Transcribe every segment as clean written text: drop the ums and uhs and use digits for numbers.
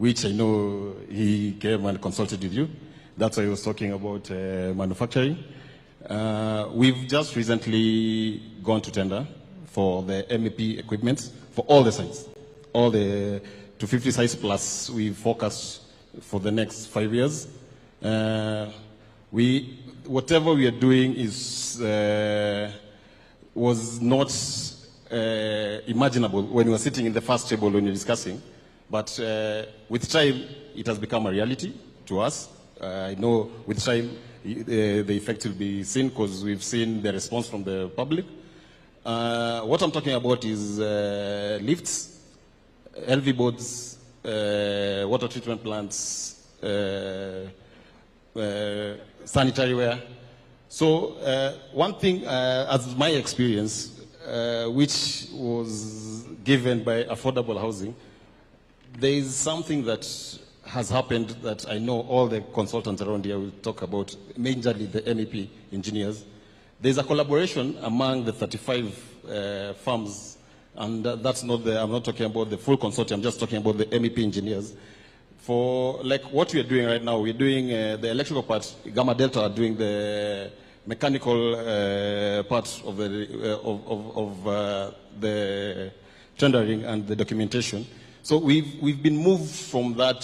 which I know he came and consulted with you. That's why he was talking about manufacturing. We've just recently gone to tender for the MEP equipment for all the sites, all the 250 sites plus we focus for the next 5 years. Whatever we are doing was not imaginable when we were sitting in the first table when we were discussing, but with time it has become a reality to us. I know with time the effect will be seen because we've seen the response from the public. What I'm talking about is lifts, LV boards, water treatment plants, sanitary ware. So one thing, as my experience, which was given by affordable housing, there is something that has happened that I know all the consultants around here will talk about, mainly the MEP engineers. There's a collaboration among the 35 firms, and that's not I'm not talking about the full consortium, I'm just talking about the MEP engineers. For like what we are doing right now, we're doing the electrical part, Gamma Delta are doing the mechanical part of the tendering and the documentation. So we've been moved from that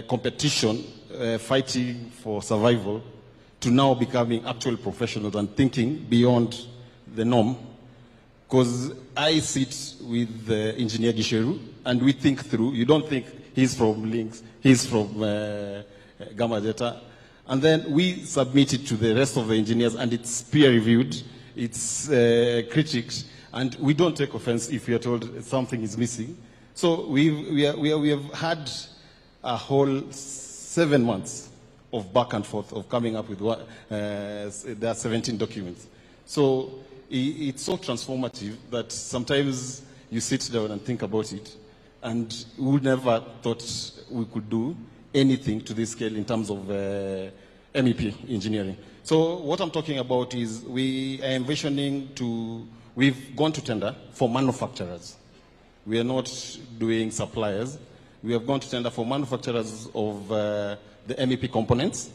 competition, fighting for survival, to now becoming actual professionals and thinking beyond the norm. Because I sit with Engineer Gisheru and we think through. You don't think he's from Links, he's from Gamma Delta. And then we submit it to the rest of the engineers and it's peer reviewed, it's critiqued, and we don't take offense if we are told something is missing. So we have had a whole 7 months of back and forth of coming up with there are 17 documents. So it's so transformative that sometimes you sit down and think about it, and we never thought we could do anything to this scale in terms of MEP engineering. So what I'm talking about is we are envisioning we've gone to tender for manufacturers. We are not doing suppliers. We have gone to tender for manufacturers of the MEP components.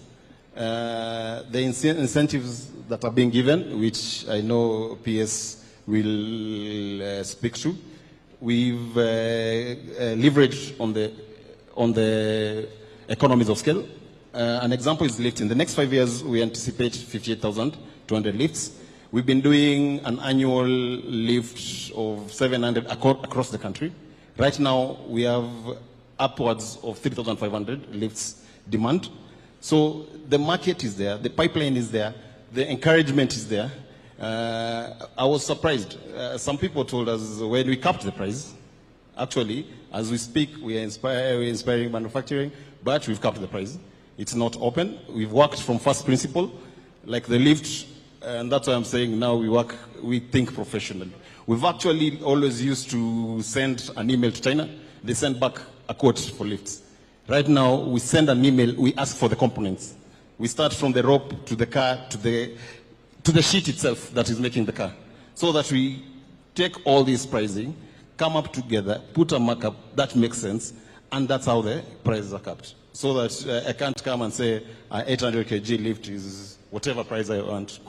The incentives that are being given, which I know PS will speak to, we've leveraged on the economies of scale. An example is lift. In the next 5 years, we anticipate 58,200 lifts. We've been doing an annual lift of 700 across the country. Right now, we have upwards of 3,500 lifts demand. So the market is there, the pipeline is there, the encouragement is there. I was surprised. Some people told us when we capped the price, actually, as we speak, we're inspiring manufacturing, but we've capped the price. It's not open. We've worked from first principle, like the lift, and that's why I'm saying now we think professionally. We've actually always used to send an email to China. They send back a quote for lifts. Right now, we send an email, we ask for the components. We start from the rope to the car, to the sheet itself that is making the car. So that we take all this pricing, come up together, put a markup that makes sense, and that's how the prices are capped. So that I can't come and say 800 kg lift is whatever price I want,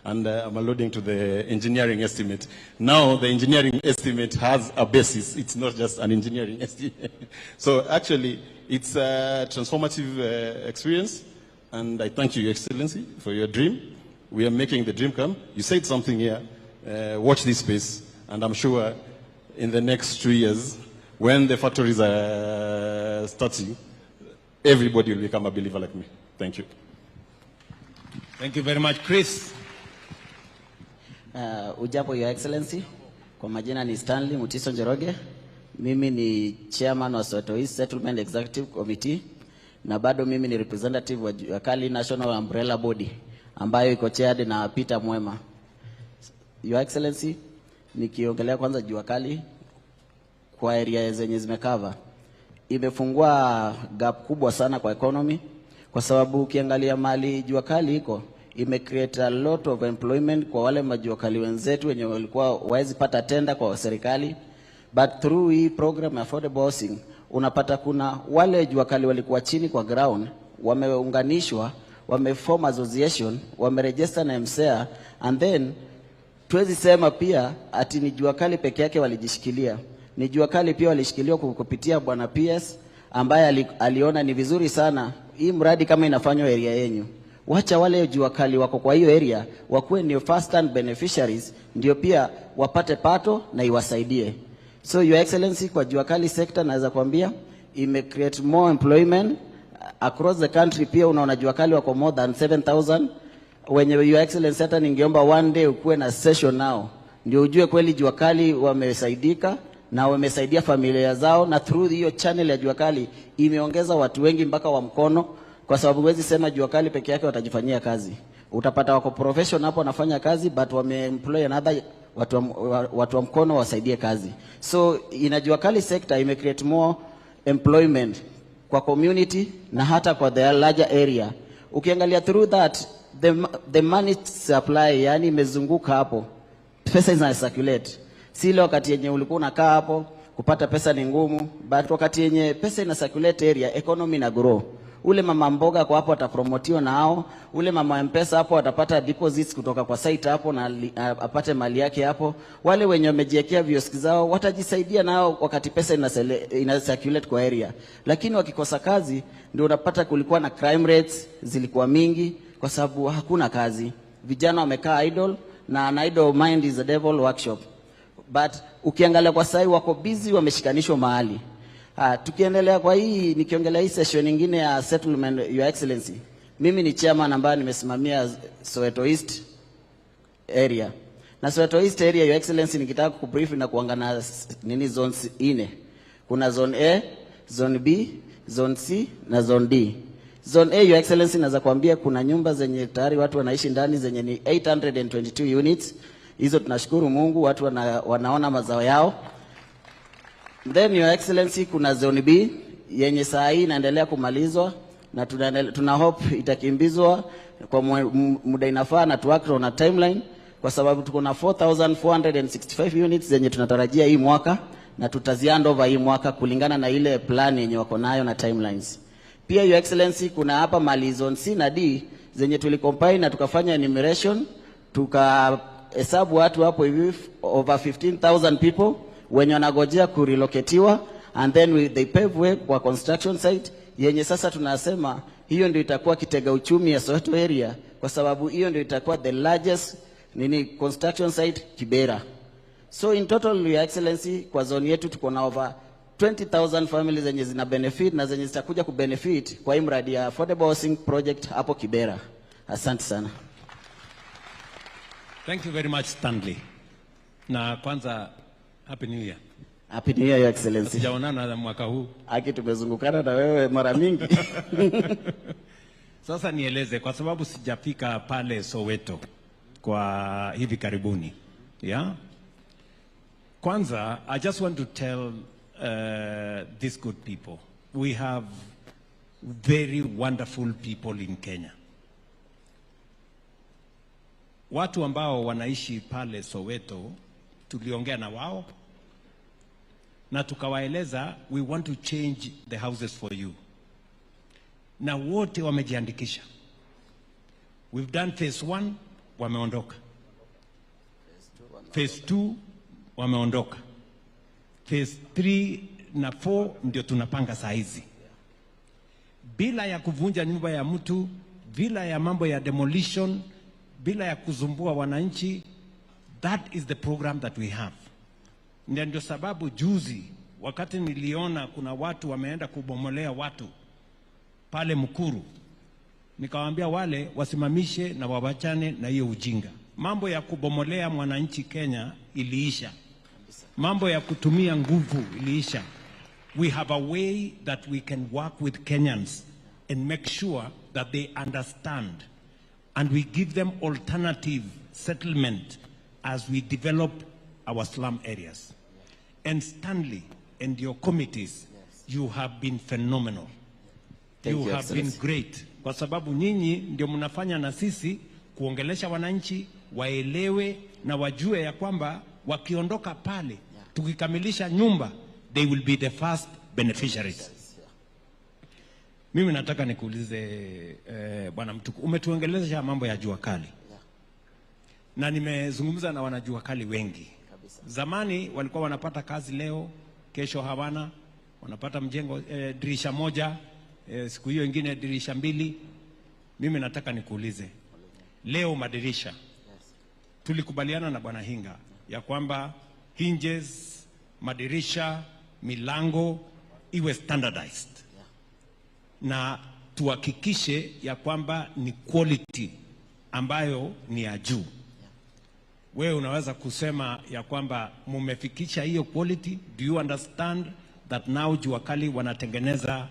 and I'm alluding to the engineering estimate. Now the engineering estimate has a basis. It's not just an engineering estimate. So actually, it's a transformative experience, and I thank you, Your Excellency, for your dream. We are making the dream come. You said something here. Watch this space, and I'm sure in the next 2 years, when the factories are starting, everybody will become a believer like me. Thank you. Thank you very much, Chris. Ujambo, Your Excellency. Kwa majina ni Stanley Mutiso Njoroge. Mimi ni chairman wa Soweto East Settlement Executive Committee, na bado mimi ni representative wa Juakali National Umbrella Body ambayo iko chaired na Peter Mwema. Your Excellency, nikiongelea kwanza Juakali kwa area zenye zimekava, imefungua gap kubwa sana kwa economy, kwa sababu ukiangalia mali Juakali iko create a lot of employment kwa wale majuakali wenzetu wenye walikuwa waezi pata tenda kwa serikali. but through hii program ya affordable housing unapata kuna wale jua kali walikuwa chini kwa ground wameunganishwa, wameform association, wameregister na MCA, and then tuwezi sema pia ati ni jua kali peke yake walijishikilia. Ni jua kali pia walishikiliwa kupitia bwana PS ambaye aliona ni vizuri sana hii mradi kama inafanywa area yenyu. Wacha wale jua kali wako kwa hiyo area wakuwe ni first hand beneficiaries, ndio pia wapate pato na iwasaidie. So your excellency, kwa jua kali sector naweza kuambia ime create more employment across the country. Pia unaona jua kali wako more than 7,000 wenye your excellency, hata ningeomba one day ukuwe na session nao ndio ujue kweli jua kali wamesaidika na wamesaidia familia zao, na through hiyo channel ya jua kali imeongeza watu wengi mpaka wa mkono, kwa sababu huwezi sema jua kali peke yake watajifanyia kazi. Utapata wako profession hapo wanafanya kazi, but wameemploy another watu wa mkono wasaidie kazi. So ina jua kali sector ime create more employment kwa community na hata kwa the larger area. Ukiangalia through that the money supply, yani imezunguka hapo, pesa ina circulate. Si ile wakati yenye ulikuwa unakaa hapo kupata pesa ni ngumu, but wakati yenye pesa ina circulate area, economy na grow. Ule mama mboga kwa hapo atapromotiwa na hao, ule mama mpesa hapo atapata deposits kutoka kwa site hapo na apate mali yake hapo. Wale wenye wamejiwekea vioski zao watajisaidia nao wakati pesa ina circulate kwa area. Lakini wakikosa kazi ndio unapata kulikuwa na crime rates zilikuwa mingi kwa sababu hakuna kazi. Vijana wamekaa idle, na an idle mind is a devil workshop. But ukiangalia kwa sasa wako busy, wameshikanishwa mahali. Tukiendelea kwa hii, nikiongelea hii session nyingine ya settlement, your excellency, mimi ni chairman ambaye nimesimamia Soweto East area. Na Soweto East area, your excellency, nikitaka kubrief na kuangana nini zones 4. Kuna zone A, zone B, zone C na zone D. Zone A, your excellency, naweza kuambia kuna nyumba zenye tayari watu wanaishi ndani zenye ni 822 units. Hizo tunashukuru Mungu, watu wanaona mazao yao. Then your excellency, kuna zone B yenye saa hii inaendelea kumalizwa na tuna hope itakimbizwa kwa muda inafaa na tuwakro na timeline, kwa sababu tuko na 4,465 units zenye tunatarajia hii mwaka na tutaziand over hii mwaka kulingana na ile plan yenye wako nayo na timelines. Pia your excellency, kuna hapa mali zone C na D zenye tulicompile na tukafanya enumeration, tukahesabu watu hapo hivi over 15,000 people wenye wanagojea kurelocatiwa, and then they pave way kwa construction site yenye sasa tunasema hiyo ndio itakuwa kitega uchumi ya Soweto area, kwa sababu hiyo ndio itakuwa the largest construction site Kibera. So in total, your excellency, kwa zone yetu tuko na over 20,000 families zenye zina benefit na zenye zitakuja kubenefit kwa hii mradi ya affordable housing project hapo Kibera. Asante sana. Thank you very much, Stanley. Na kwanza Happy New Year. Happy New Year, your excellency. Sijaonana na mwaka huu. Haki tumezungukana na wewe mara mingi. Sasa nieleze, kwa sababu sijafika pale Soweto kwa hivi karibuni. Yeah? Kwanza, I just want to tell these good people, we have very wonderful people in Kenya. Watu ambao wanaishi pale Soweto, tuliongea na wao na tukawaeleza we want to change the houses for you, na wote wamejiandikisha. We've done phase 1, wameondoka. Phase 2 wameondoka. Phase 3 na 4 ndio tunapanga saa hizi, bila ya kuvunja nyumba ya mtu, bila ya mambo ya demolition, bila ya kuzumbua wananchi. That is the program that we have. Ndio sababu juzi wakati niliona kuna watu wameenda kubomolea watu pale Mukuru, nikawaambia wale wasimamishe na wawachane na hiyo ujinga. Mambo ya kubomolea mwananchi Kenya iliisha. Mambo ya kutumia nguvu iliisha. We have a way that we can work with Kenyans and make sure that they understand, and we give them alternative settlement as we develop our slum areas. And Stanley and your committees, you have been phenomenal. You have been great. Kwa sababu nyinyi ndio mnafanya na sisi kuongelesha wananchi waelewe na wajue ya kwamba wakiondoka pale tukikamilisha nyumba, they will be the first beneficiaries. Mimi nataka nikuulize Bwana Mtuku, umetuongeleza mambo ya jua kali. Na nimezungumza na wanajua kali wengi. Zamani walikuwa wanapata kazi leo, kesho hawana, wanapata mjengo dirisha moja, siku hiyo ingine dirisha mbili. Mimi nataka nikuulize, leo madirisha, tulikubaliana na Bwana Hinga ya kwamba hinges, madirisha, milango iwe standardized. Na tuhakikishe ya kwamba ni quality ambayo ni ya juu. Wewe unaweza kusema ya kwamba mumefikisha hiyo quality? Do you understand that now jua kali wanatengeneza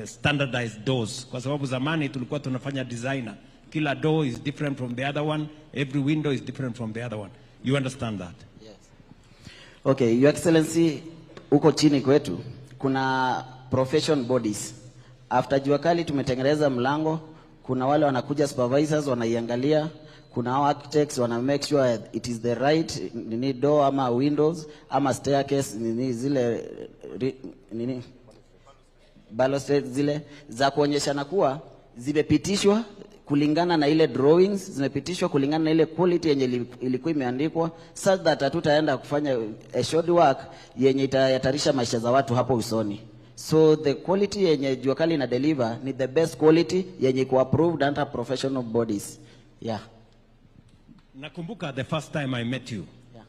standardized doors? Kwa sababu zamani tulikuwa tunafanya designer, kila door is different from the other one, every window is different from the other one. You understand that? Yes. Okay, Your Excellency, uko chini kwetu kuna profession bodies. After jua kali tumetengeneza mlango, kuna wale wanakuja supervisors wanaiangalia, kuna architects wana make sure it is the right door ama windows ama staircase zile balustrade zile za kuonyeshana kuwa zimepitishwa kulingana na ile drawings, zimepitishwa kulingana na ile quality yenye ilikuwa imeandikwa, such that hatutaenda kufanya a short work yenye itahatarisha maisha za watu hapo usoni. So the quality yenye jua kali na deliver ni the best quality yenye iko approved under professional bodies. Yeah. Nakumbuka the first time I met you. Yeah.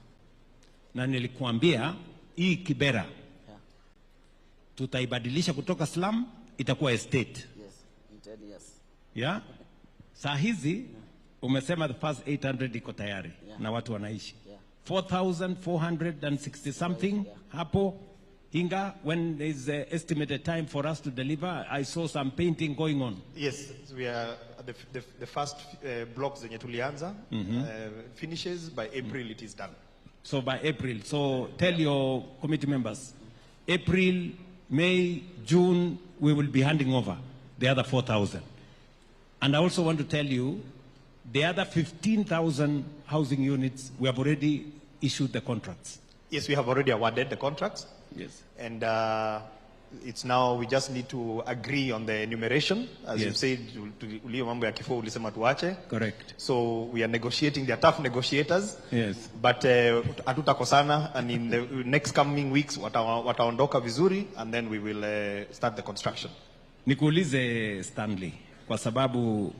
Na nilikuambia hii Kibera, Yeah, tutaibadilisha kutoka slum itakuwa estate. yes, in 10 years. Yeah? Saa hizi umesema the first 800 iko tayari, Yeah, na watu wanaishi. Yeah. 4,460 something, Yeah. hapo Hinga, when is the estimated time for us to deliver? I saw some painting going on. Yes, we are at the first blocks zenye tulianza, finishes by April. It is done. So by April, so tell your committee members, April, May, June, we will be handing over the other 4,000. And I also want to tell you, the other 15,000 housing units, we have already issued the contracts. Yes, we have already awarded the contracts. Yes. And it's now, we just need to agree on the enumeration. As Yes. you said, ulio mambo ya kifo ulisema tuache. Correct. So we are negotiating, they are tough negotiators. Yes. But hatutakosana, and in the next coming weeks, wataondoka vizuri, and then we will start the construction. Nikuulize Stanley, kwa sababu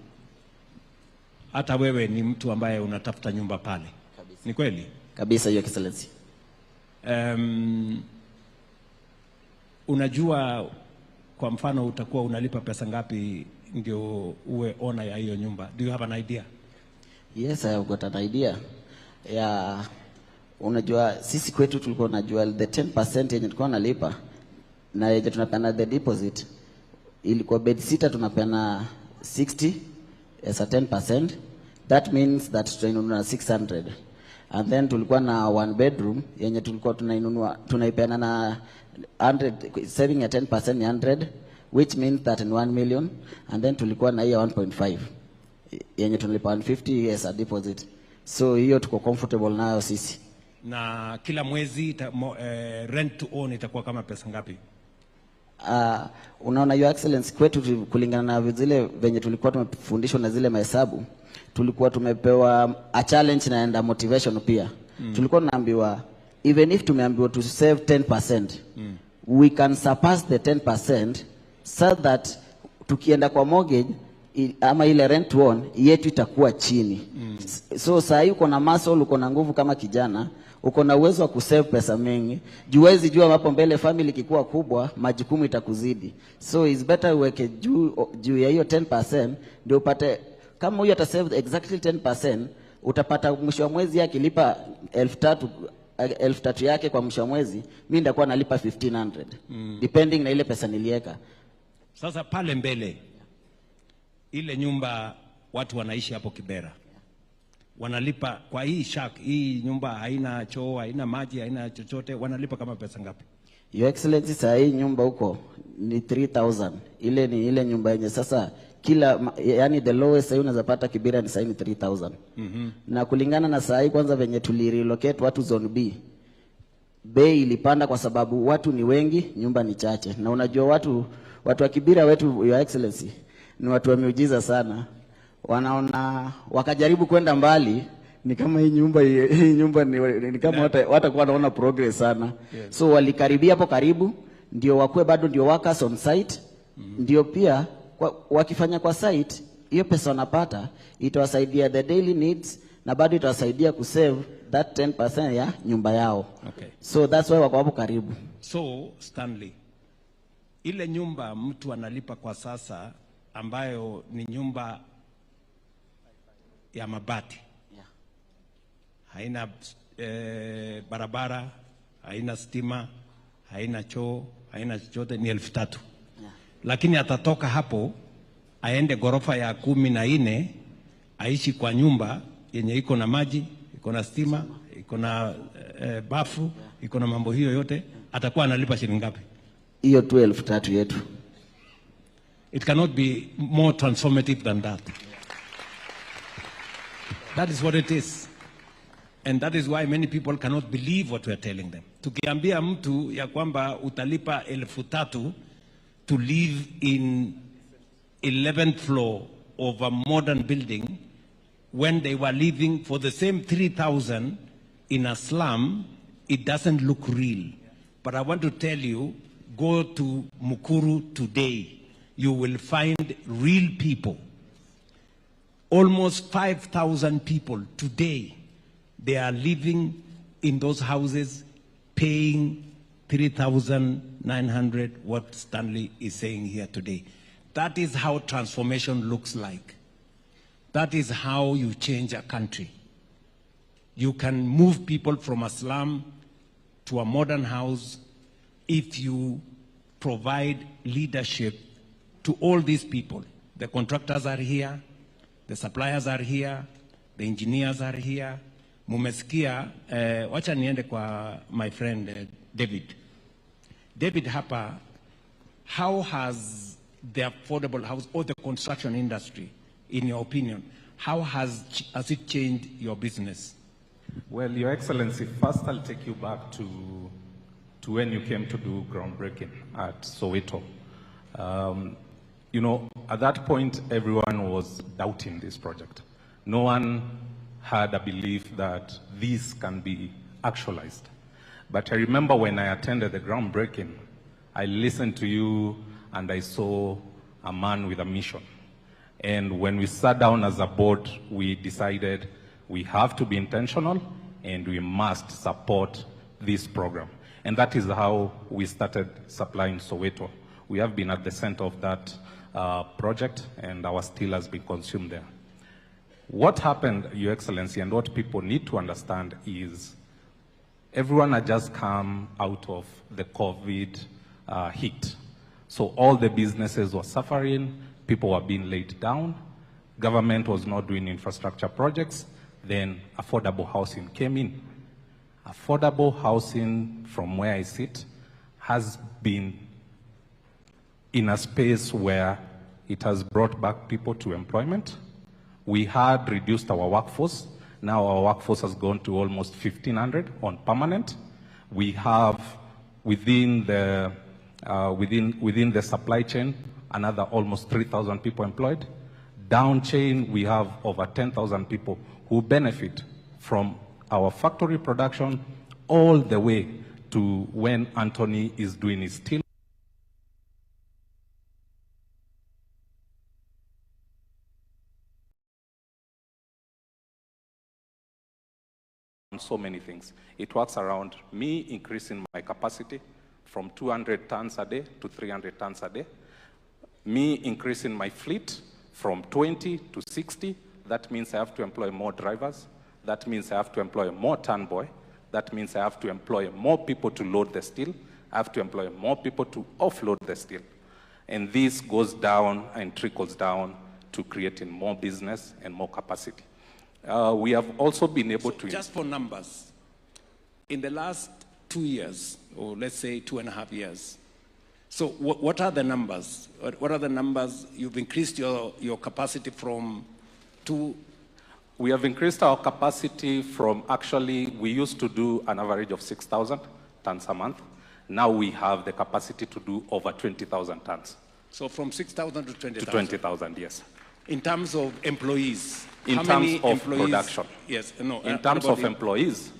hata wewe ni mtu ambaye unatafuta nyumba pale. Kabisa. Ni kweli? Kabisa, Your Excellency. Unajua kwa mfano utakuwa unalipa pesa ngapi ndio uwe owner ya hiyo nyumba? Do you have an idea? Yes, I have got an idea. Yeah, unajua sisi kwetu tulikuwa tunajua the 10% yenye tulikuwa nalipa na yenye tunapeana the deposit ilikuwa bed sitter tunapeana 60 as a 10%. That means that tunainunua 600. And then tulikuwa na one bedroom yenye tulikuwa tunaipeana na 100, saving ya 10% ni 100, which means that in 1 million. And then tulikuwa na hiyo 1.5 yenye tunalipa 150 as a deposit. So hiyo tuko comfortable nayo sisi. Na kila mwezi rent to own itakuwa kama pesa ngapi? Unaona Your Excellency, kwetu kulingana na zile venye tulikuwa tumefundishwa na zile mahesabu, tulikuwa tumepewa a challenge na motivation pia. Tulikuwa tunaambiwa even if tumeambiwa to save 10%, we can surpass the 10% so that tukienda kwa mortgage ama ile rent to own yetu itakuwa chini. So saa hii uko na muscle, uko na nguvu kama kijana, uko na uwezo wa kusave pesa mingi. Juwezi jua hapo mbele family ikikuwa kubwa, majukumu itakuzidi. So it's better uweke juu ya hiyo 10% ndio upate, kama huyu atasave exactly 10%, utapata mwisho wa mwezi yake lipa 3,000 yake kwa mwisho wa mwezi, mimi ndakuwa nalipa 1,500 depending na ile pesa niliweka. Sasa pale mbele ile nyumba watu wanaishi hapo Kibera, wanalipa kwa hii nyumba haina choo, haina maji, haina chochote, wanalipa kama pesa ngapi? Your Excellency, saa hii nyumba huko ni 3,000. Ile ni ile nyumba yenye sasa yani the lowest saa hii unaweza pata Kibera ni saa hii ni 3,000. Na kulingana na saa hii kwanza venye tulirelocate watu zone B, bei ilipanda kwa sababu watu ni wengi, nyumba ni chache. Na unajua watu wa Kibira wetu, Your Excellency, ni watu wa miujiza sana. Wanaona wakajaribu kwenda mbali, ni kama hii nyumba ni kama watakuwa wanaona progress sana. Yes. So walikaribia hapo karibu, ndio wakue bado ndio workers on site. Ndio pia wakifanya kwa site, hiyo pesa wanapata itawasaidia the daily needs, na bado itawasaidia kusave that 10% ya nyumba yao. Okay. So that's why wako hapo karibu. So Stanley, ile nyumba mtu analipa kwa sasa ambayo ni nyumba ya mabati, yeah, haina barabara, haina stima, haina choo, haina chochote, ni 3,000. Yeah. Lakini atatoka hapo aende gorofa ya 14 aishi kwa nyumba yenye iko na maji, iko na stima, iko na bafu, yeah, iko na mambo hiyo yote, atakuwa analipa shilingi ngapi? Hiyo 12,000 yetu. It cannot be more transformative than that. That is what it is. And that is why many people cannot believe what we are telling them. Tukiambia mtu ya kwamba utalipa 3,000 to live in 11th floor of a modern building when they were living for the same 3,000 in a slum, it doesn't look real. But I want to tell you, go to Mukuru today. You will find real people. Almost 5,000 people today, they are living in those houses, paying 3,900, what Stanley is saying here today. That is how transformation looks like. That is how you change a country. You can move people from a slum to a modern house if you provide leadership to all these people. The contractors are here, the suppliers are here, the engineers are here. Mumesikia, wacha niende kwa my friend David. David hapa, how has the affordable house or the construction industry, in your opinion, how has it changed your business? Well, Your Excellency, first I'll take you back to when you came to do groundbreaking at Soweto. You know, at that point, everyone was doubting this project. No one had a belief that this can be actualized. But I remember when I attended the groundbreaking, I listened to you and I saw a man with a mission. And when we sat down as a board, we decided we have to be intentional and we must support this program. And that is how we started supplying Soweto. We have been at the center of that project, and our steel has been consumed there. What happened, Your Excellency, and what people need to understand is everyone had just come out of the COVID hit. So all the businesses were suffering, people were being laid down, government was not doing infrastructure projects, then affordable housing came in. Affordable housing, from where I sit, has been in a space where it has brought back people to employment. We had reduced our workforce. Now our workforce has gone to almost 1,500 on permanent. We have within the supply chain another almost 3,000 people employed. Down chain, we have over 10,000 people who benefit from our factory production all the way to when Anthony is doing his steel. So many things. It works around me increasing my capacity from 200 tons a day to 300 tons a day. Me increasing my fleet from 20 to 60. That means I have to employ more drivers. That means I have to employ more ton boy. That means I have to employ more people to load the steel. I have to employ more people to offload the steel. And this goes down and trickles down to creating more business and more capacity. We have also been able to... Just for numbers, in the last 2 years, or let's say 2.5 years, so what are the numbers? What are the numbers? You've increased your capacity from 2... We have increased our capacity from, actually, we used to do an average of 6,000. tons a month. Now we have the capacity to do over 20,000 tons. So from 6,000 to 20,000? To 20,000, yes. In terms of employees? In how terms many of employees? production. Yes, no. In terms of employees,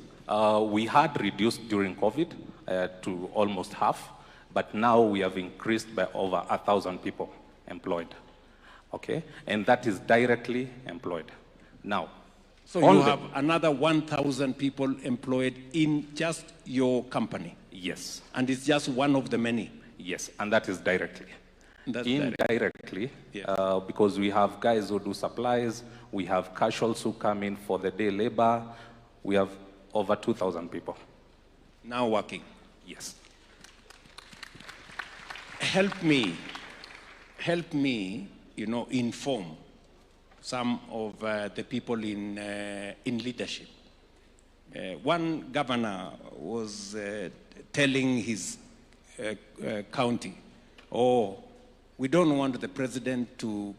we had reduced during COVID to almost half, but now we have increased by over 1,000 people employed. Okay? And that is directly employed. Now, so you have another 1,000 people employed in just your company? Yes. And it's just one of the many? Yes, and that is directly. That's indirectly, yeah. Because we have guys who do supplies, we have casuals who come in for the day labor, we have over 2,000 people. Now working? Yes. Help me, inform some of the people in leadership. One governor was telling his county, we don't want the president to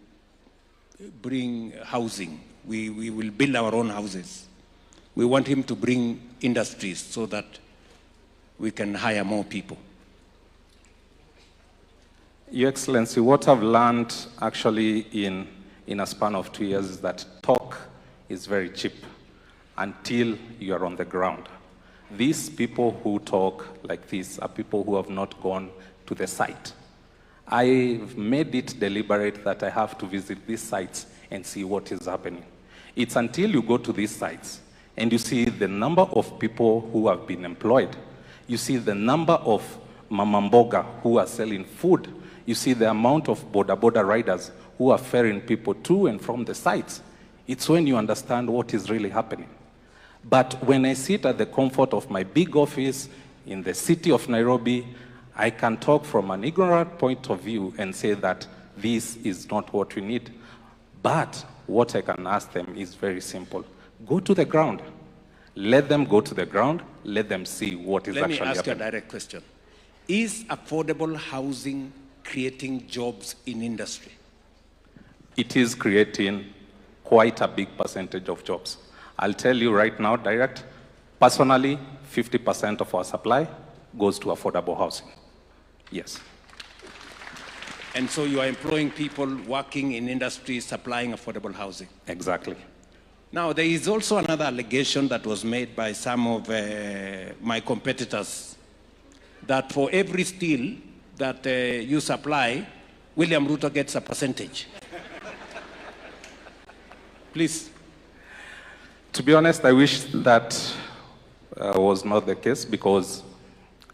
bring housing. We will build our own houses. We want him to bring industries so that we can hire more people. Your Excellency, what I've learned actually in a span of 2 years is that talk is very cheap until you're on the ground. These people who talk like this are people who have not gone to the site. I've made it deliberate that I have to visit these sites and see what is happening. It's until you go to these sites and you see the number of people who have been employed, you see the number of mamamboga who are selling food, you see the amount of boda riders who are ferrying people to and from the sites. It's when you understand what is really happening. But when I sit at the comfort of my big office in the city of Nairobi, I can talk from an ignorant point of view and say that this is not what we need. But what I can ask them is very simple. Go to the ground. Let them go to the ground. Let them see what is actually happening. Let me ask you a direct question. Is affordable housing creating jobs in industry? It is creating quite a big percentage of jobs. I'll tell you right now, direct, personally, 50% of our supply goes to affordable housing. Yes. And so you are employing people working in industry supplying affordable housing? Exactly. Now, there is also another allegation that was made by some of my competitors that for every steel that you supply, William Ruto gets a percentage. Please. To be honest, I wish that was not the case because,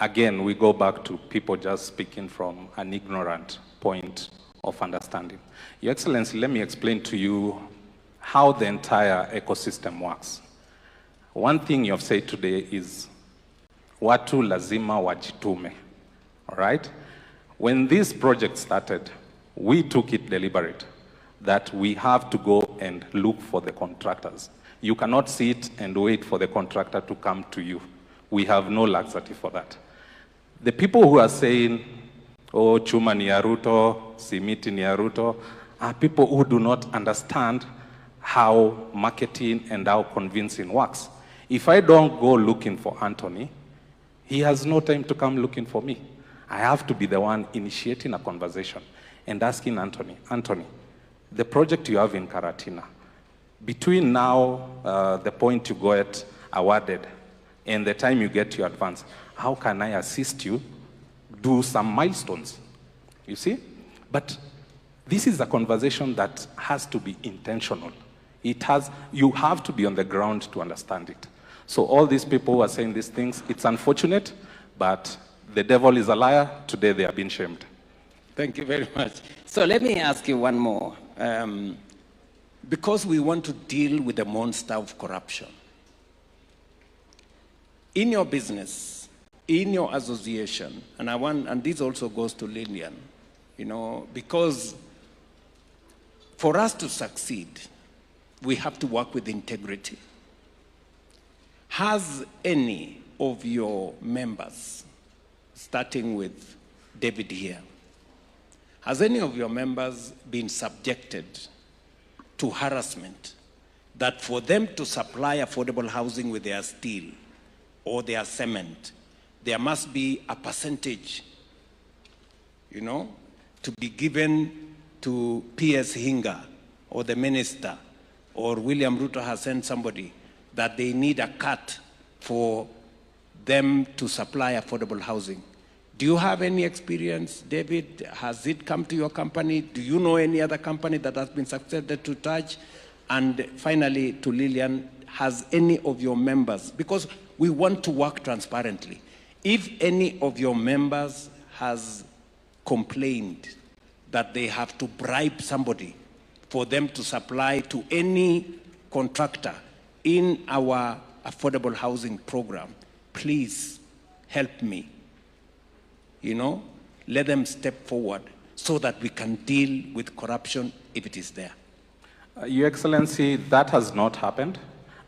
again, we go back to people just speaking from an ignorant point of understanding. Your Excellency, let me explain to you how the entire ecosystem works. One thing you have said today is, watu lazima wajitume, all right? When this project started, we took it deliberate that we have to go and look for the contractors. You cannot sit and wait for the contractor to come to you. We have no luxury for that. The people who are saying, oh, chuma ni ya Ruto, simiti ni ya Ruto, are people who do not understand how marketing and how convincing works. If I don't go looking for Anthony, he has no time to come looking for me. I have to be the one initiating a conversation and asking Anthony, the project you have in Karatina, between now, the point you get awarded, and the time you get your advance, how can I assist you do some milestones? You see? But this is a conversation that has to be intentional. You have to be on the ground to understand it. So all these people who are saying these things, it's unfortunate, but the devil is a liar. Today they are being shamed. Thank you very much. So let me ask you one more. Because we want to deal with the monster of corruption. In your business, in your association, and this also goes to Lillian, because for us to succeed, we have to work with integrity. Has any of your members, starting with David here, has any of your members been subjected to harassment that for them to supply affordable housing with their steel or their cement, there must be a percentage, you know, to be given to PS Hinga or the minister, or William Ruto has sent somebody that they need a cut for them to supply affordable housing. Do you have any experience, David? Has it come to your company? Do you know any other company that has been successful to touch? And finally, to Lillian, has any of your members, because we want to work transparently, if any of your members has complained that they have to bribe somebody for them to supply to any contractor in our affordable housing program, please help me. You know, let them step forward so that we can deal with corruption if it is there. Your Excellency, that has not happened.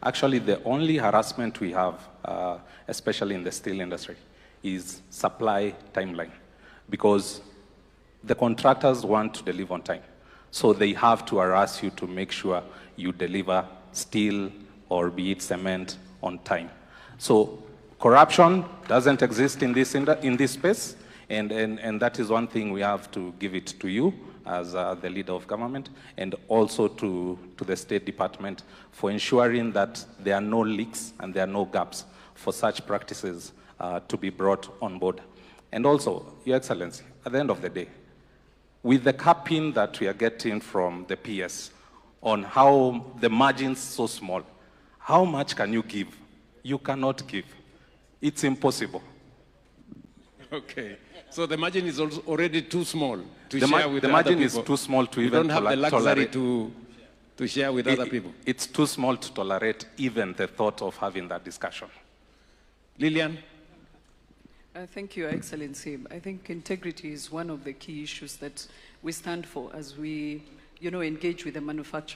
Actually, the only harassment we have, especially in the steel industry, is supply timeline, because the contractors want to deliver on time. So they have to harass you to make sure you deliver steel or be it cement on time. So corruption doesn't exist in this space, and that is one thing we have to give it to you as the leader of government, and also to the State Department for ensuring that there are no leaks and there are no gaps for such practices to be brought on board. And also, Your Excellency, at the end of the day, with the capping that we are getting from the PS on how the margin's so small, how much can you give? You cannot give. It's impossible. Okay. So the margin is already too small to The share with other people. margin is too small to even don't have the luxury tolerate. to share with other people. It's too small to tolerate even the thought of having that discussion. Lillian? Thank you, Your Excellency. I think integrity is one of the key issues that we stand for as we, engage with the manufacturer.